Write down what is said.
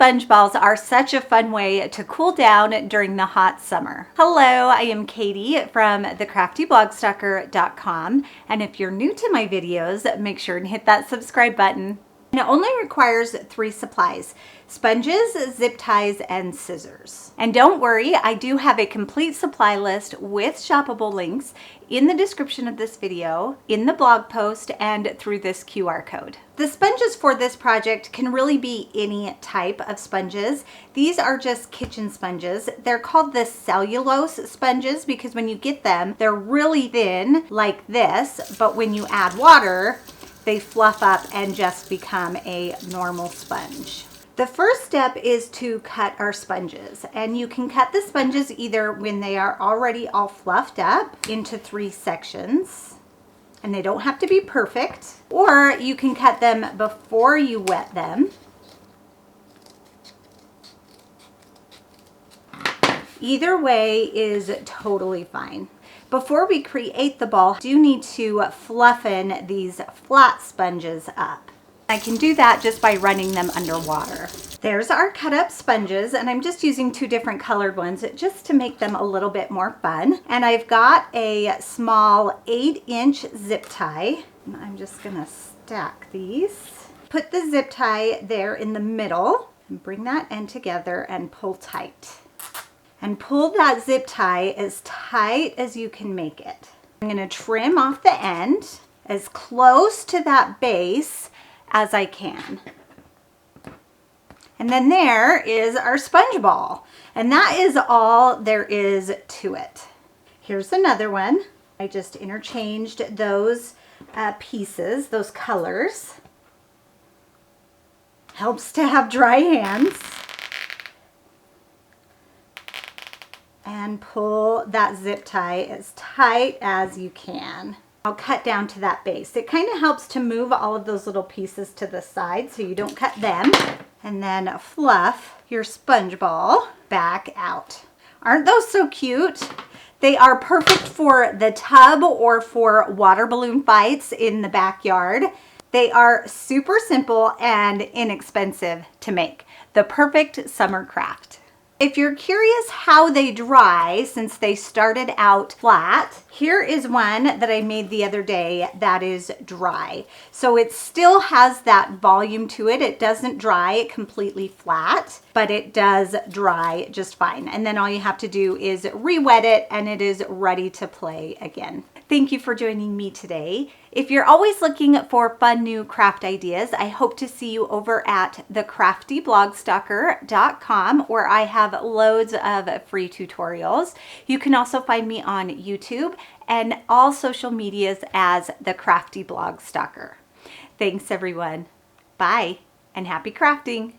sponge balls are such a fun way to cool down during the hot summer. Hello, I am Katie from thecraftyblogStalker.com, and if you're new to my videos, make sure and hit that subscribe button. And it only requires 3 supplies: sponges, zip ties, and scissors. And don't worry, I do have a complete supply list with shoppable links in the description of this video, in the blog post, and through this QR code. The sponges for this project can really be any type of sponges. These are just kitchen sponges. They're called the cellulose sponges because when you get them, they're really thin like this, but when you add water, they fluff up and just become a normal sponge. The first step is to cut our sponges, and you can cut the sponges either when they are already all fluffed up into 3 sections, and they don't have to be perfect, or you can cut them before you wet them. Either way is totally fine. Before we create the ball, you do need to fluffen these flat sponges up. I can do that just by running them under water. There's our cut up sponges, and I'm just using 2 different colored ones just to make them a little bit more fun. And I've got a small 8-inch zip tie. And I'm just gonna stack these. Put the zip tie there in the middle and bring that end together and pull tight. And pull that zip tie as tight as you can make it. I'm gonna trim off the end as close to that base as I can. And then there is our sponge ball. And that is all there is to it. Here's another one. I just interchanged those pieces, those colors. Helps to have dry hands. And pull that zip tie as tight as you can. I'll cut down to that base. It kind of helps to move all of those little pieces to the side so you don't cut them. And then fluff your sponge ball back out. Aren't those so cute? They are perfect for the tub or for water balloon fights in the backyard. They are super simple and inexpensive to make. The perfect summer craft. If you're curious how they dry, since they started out flat, here is one that I made the other day that is dry. So it still has that volume to it. It doesn't dry completely flat, but it does dry just fine. And then all you have to do is re-wet it and it is ready to play again. Thank you for joining me today. If you're always looking for fun new craft ideas, I hope to see you over at thecraftyblogStalker.com, where I have loads of free tutorials. You can also find me on YouTube and all social medias as The Crafty Blog Stalker. Thanks everyone. Bye and happy crafting.